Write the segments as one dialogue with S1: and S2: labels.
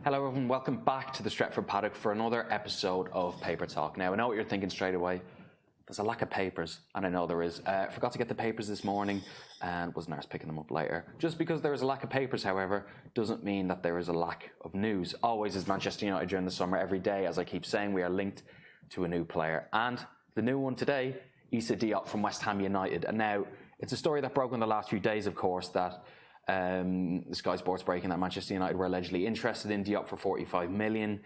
S1: Hello everyone, welcome back to the Stretford Paddock for another episode of Paper Talk. Now, I know what you're thinking straight away. There's a lack of papers, and I know there is. Forgot to get the papers this morning, and wasn't arsed picking them up later. Just because there is a lack of papers, however, doesn't mean that there is a lack of news. Always as Manchester United during the summer, every day, as I keep saying, we are linked to a new player. And the new one today, Issa Diop from West Ham United. And now, it's a story that broke in the last few days, of course, that Sky Sports breaking that Manchester United were allegedly interested in Diop for £45 million.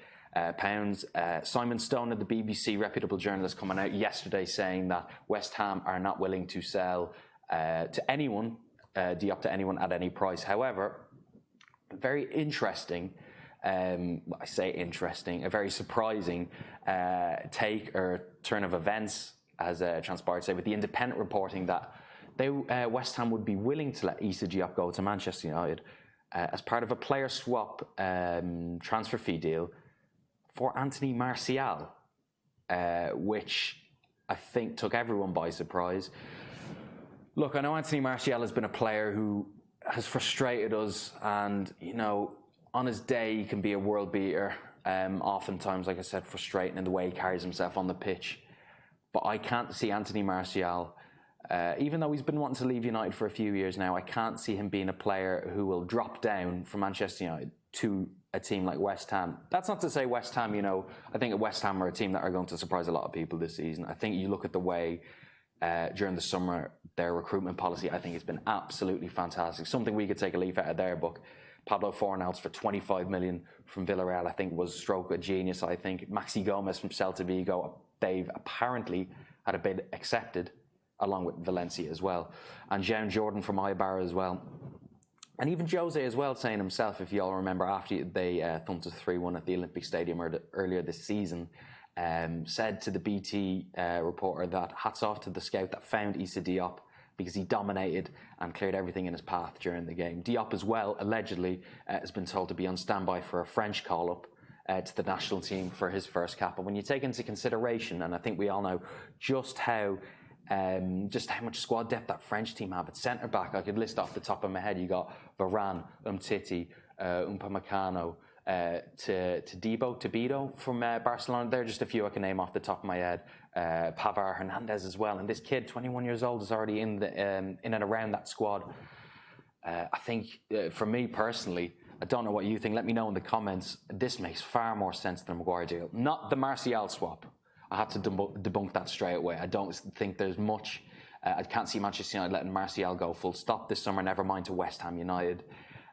S1: Simon Stone of the BBC, reputable journalist, coming out yesterday saying that West Ham are not willing to sell to anyone, Diop to anyone at any price. However, very interesting, I say interesting, a very surprising take or turn of events has transpired today with the Independent reporting that West Ham would be willing to let Issa Diop go to Manchester United as part of a player swap transfer fee deal for Anthony Martial, which I think took everyone by surprise. Look, I know Anthony Martial has been a player who has frustrated us, and, you know, on his day he can be a world beater. Oftentimes, like I said, frustrating in the way he carries himself on the pitch. But I can't see Anthony Martial, even though he's been wanting to leave United for a few years now, I can't see him being a player who will drop down from Manchester United to a team like West Ham. That's not to say West Ham, you know, I think West Ham are a team that are going to surprise a lot of people this season. I think you look at the way during the summer, their recruitment policy, I think it's been absolutely fantastic. Something we could take a leaf out of their book. Pablo Fornals for £25 million from Villarreal, I think, was a stroke of genius, I think. Maxi Gomez from Celta Vigo, they've apparently had a bid accepted, along with Valencia as well. And Jean Jordan from Ibarra as well. And even Jose as well, saying himself, if you all remember, after they thumped us 3-1 at the Olympic Stadium earlier this season, said to the BT reporter that hats off to the scout that found Issa Diop because he dominated and cleared everything in his path during the game. Diop as well, allegedly, has been told to be on standby for a French call-up to the national team for his first cap. And when you take into consideration, and I think we all know just how much squad depth that French team have at centre-back. I could list off the top of my head. You got Varane, Umtiti, Upamecano, to Todibo from Barcelona. They're just a few I can name off the top of my head. Pavard, Hernandez as well. And this kid, 21 years old, is already in and around that squad. I think, for me personally, I don't know what you think. Let me know in the comments. This makes far more sense than the Maguire deal. Not the Martial swap. I had to debunk that straight away. I don't think there's much. I can't see Manchester United letting Martial go full stop this summer, never mind to West Ham United.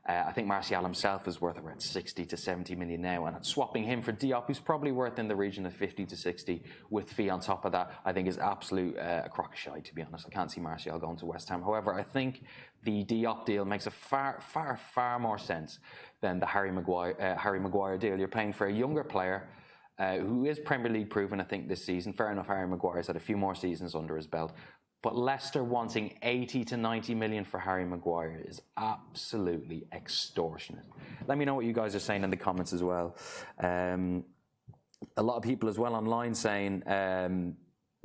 S1: I think Martial himself is worth around 60 to 70 million now, and swapping him for Diop, who's probably worth in the region of 50 to 60 with fee on top of that, I think is absolute a crock of shite, to be honest. I can't see Martial going to West Ham. However, I think the Diop deal makes a far more sense than the Harry Maguire deal. You're paying for a younger player who is Premier League proven, I think, this season. Fair enough, Harry Maguire's had a few more seasons under his belt. But Leicester wanting 80 to 90 million for Harry Maguire is absolutely extortionate. Let me know what you guys are saying in the comments as well. A lot of people as well online saying,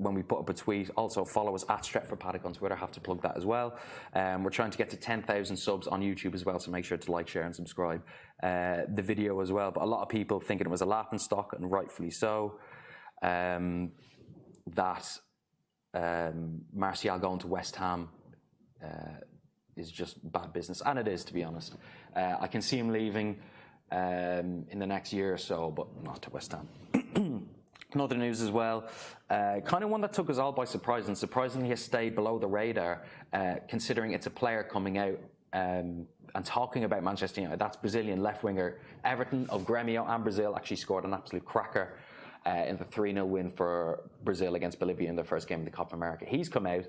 S1: when we put up a tweet, also follow us at Stretford Paddock on Twitter. I have to plug that as well. We're trying to get to 10,000 subs on YouTube as well, so make sure to like, share and subscribe the video as well. But a lot of people thinking it was a laughing stock, and rightfully so, that Martial going to West Ham is just bad business. And it is, to be honest. I can see him leaving in the next year or so, but not to West Ham. Another news as well, kind of one that took us all by surprise, and surprisingly has stayed below the radar, considering it's a player coming out and talking about Manchester United. That's Brazilian left winger Everton of Grêmio and Brazil. Actually scored an absolute cracker in the 3-0 win for Brazil against Bolivia in their first game of the Copa America. He's come out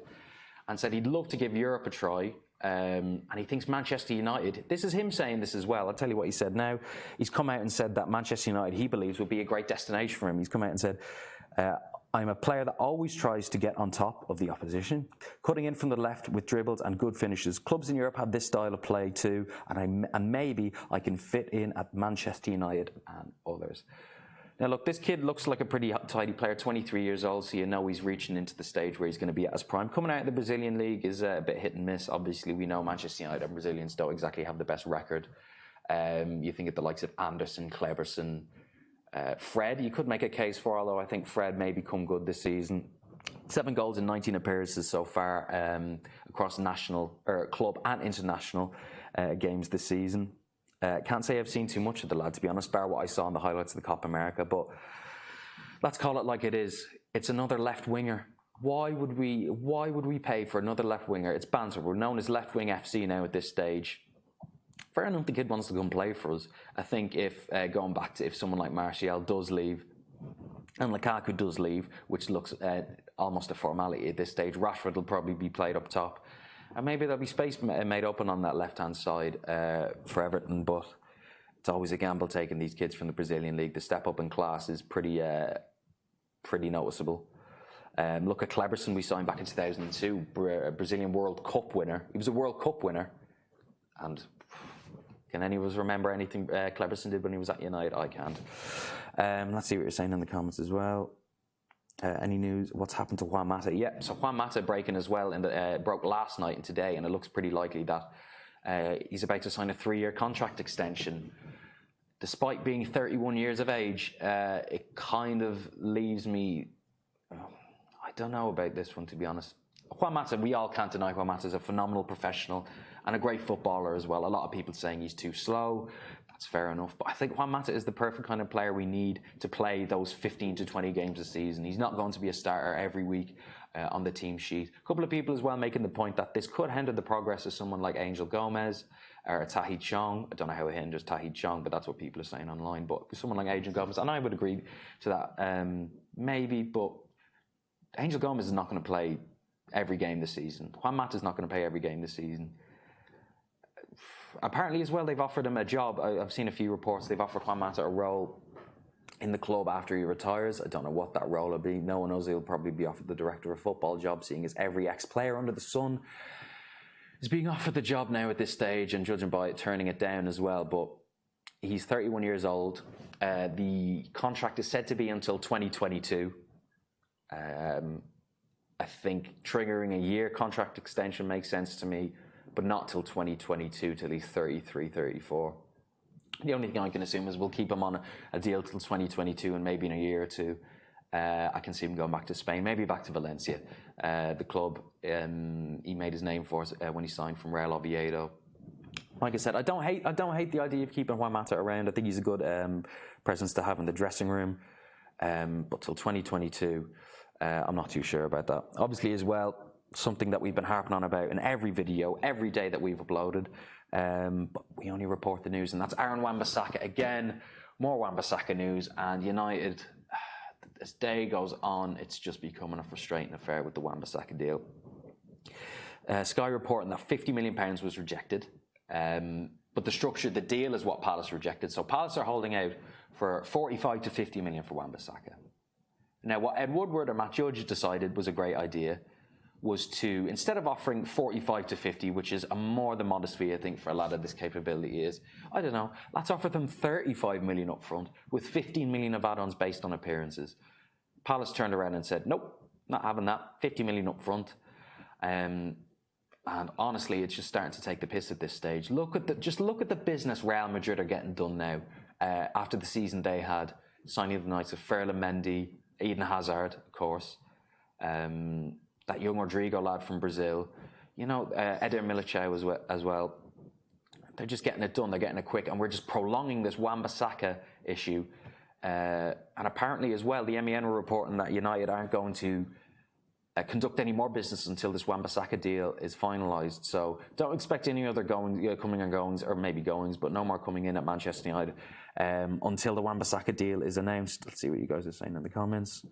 S1: and said he'd love to give Europe a try. And he thinks Manchester United, this is him saying this as well, I'll tell you what he said now. He's come out and said that Manchester United, he believes, would be a great destination for him. He's come out and said, I'm a player that always tries to get on top of the opposition, cutting in from the left with dribbles and good finishes. Clubs in Europe have this style of play too, and maybe I can fit in at Manchester United and others. Now, look, this kid looks like a pretty tidy player, 23 years old, so you know he's reaching into the stage where he's going to be at his prime. Coming out of the Brazilian league is a bit hit and miss. Obviously, we know Manchester United and Brazilians don't exactly have the best record You think of the likes of Anderson, Cleberson, Fred, you could make a case for, although I think Fred may become good this season. 7 goals in 19 appearances so far across national, club and international games this season. Can't say I've seen too much of the lad, to be honest, bar what I saw in the highlights of the Copa America, but let's call it like it is. It's another left winger. Why would we pay for another left winger? It's banter. We're known as left wing FC now at this stage. Fair enough, the kid wants to come play for us. I think if going back to if someone like Martial does leave and Lukaku does leave, which looks almost a formality at this stage, Rashford will probably be played up top, and maybe there'll be space made open on that left-hand side for Everton. But it's always a gamble taking these kids from the Brazilian league. The step up in class is pretty noticeable. Look at Cleberson, we signed back in 2002, Brazilian World Cup winner. He was a World Cup winner, and can any of us remember anything Cleberson did when he was at United? I can't. Let's see what you're saying in the comments as well. Any news? What's happened to Juan Mata? Yeah, so Juan Mata breaking as well, and broke last night and today, and it looks pretty likely that he's about to sign a 3-year contract extension. Despite being 31 years of age, it kind of leaves me... I don't know about this one, to be honest. Juan Mata, we all can't deny Juan Mata is a phenomenal professional and a great footballer as well. A lot of people saying he's too slow. That's fair enough. But I think Juan Mata is the perfect kind of player we need to play those 15 to 20 games a season. He's not going to be a starter every week on the team sheet. A couple of people as well making the point that this could hinder the progress of someone like Angel Gomez or Tahi Chong. I don't know how it hinders Tahi Chong, but that's what people are saying online. But someone like Angel Gomez, and I would agree to that, maybe, but Angel Gomez is not going to play every game this season. Juan Mata is not going to play every game this season. Apparently as well, they've offered him a job. I've seen a few reports. They've offered Juan Mata a role in the club after he retires. I don't know what that role will be. No one knows. He'll probably be offered the director of football job, seeing as every ex-player under the sun is being offered the job now at this stage, and judging by it, turning it down as well. But he's 31 years old. The contract is said to be until 2022. I think triggering a year contract extension makes sense to me, but not till 2022, till he's 33, 34. The only thing I can assume is we'll keep him on a deal till 2022, and maybe in a year or two, I can see him going back to Spain, maybe back to Valencia, the club he made his name for when he signed from Real Oviedo. Like I said, I don't hate the idea of keeping Juan Mata around. I think he's a good presence to have in the dressing room, but till 2022. I'm not too sure about that. Obviously, as well, something that we've been harping on about in every video, every day that we've uploaded, but we only report the news, and that's Aaron Wan-Bissaka again. More Wan-Bissaka news, and United, as day goes on, it's just becoming a frustrating affair with the Wan-Bissaka deal. Sky reporting that £50 million was rejected, but the deal is what Palace rejected. So Palace are holding out for 45 to 50 million for Wan-Bissaka. Now, what Ed Woodward or Matt Judge decided was a great idea was to, instead of offering 45 to 50, which is a more than modest fee, I think, for a lad of this capability is, I don't know, let's offer them 35 million up front with 15 million of add-ons based on appearances. Palace turned around and said, nope, not having that, 50 million up front. And honestly, it's just starting to take the piss at this stage. Just look at the business Real Madrid are getting done now after the season they had, signing the likes of Ferland Mendy, Eden Hazard, of course, that young Rodrigo lad from Brazil, Eder Militao as well. They're just getting it done. They're getting it quick, and we're just prolonging this Wan-Bissaka issue. And apparently, as well, the MEN were reporting that United aren't going to conduct any more business until this Wan-Bissaka deal is finalised. So don't expect any other coming and goings, or maybe goings, but no more coming in at Manchester United until the Wan-Bissaka deal is announced. Let's see what you guys are saying in the comments.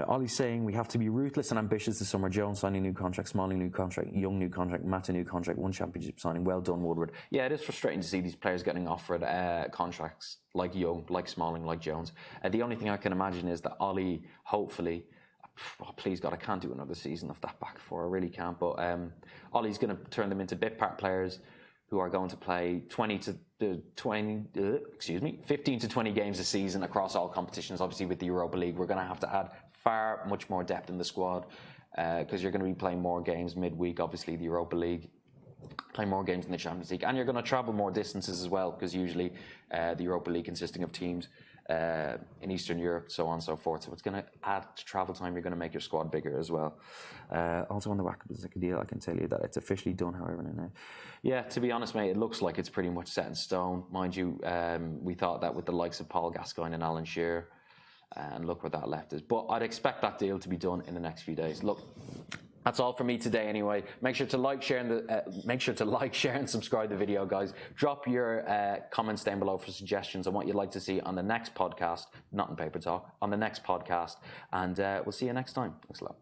S1: Ollie's saying we have to be ruthless and ambitious this summer. Jones signing a new contract, Smalling new contract, Young new contract, Mata new contract, one championship signing. Well done, Woodward. Yeah, it is frustrating to see these players getting offered contracts like Young, like Smalling, like Jones. The only thing I can imagine is that Ollie, hopefully, please God, I can't do another season of that back four. I really can't. But Ollie's going to turn them into bit part players who are going to play 15 to 20 games a season across all competitions. Obviously, with the Europa League, we're going to have to add much more depth in the squad because you're going to be playing more games midweek. Obviously, the Europa League. play more games in the Champions League, and you're going to travel more distances as well, because usually the Europa League consisting of teams in Eastern Europe, so on and so forth. So it's going to add to travel time. You're going to make your squad bigger as well. Also on the Wan-Bissaka deal, I can tell you that it's officially done, however, now. Yeah, to be honest, mate, it looks like it's pretty much set in stone. Mind you, we thought that with the likes of Paul Gascoigne and Alan Shearer, and look where that left us. But I'd expect that deal to be done in the next few days. Look, that's all for me today anyway. Make sure to like, share, and subscribe the video, guys. Drop your comments down below for suggestions on what you'd like to see on the next podcast, not in Paper Talk, on the next podcast. And we'll see you next time. Thanks a lot.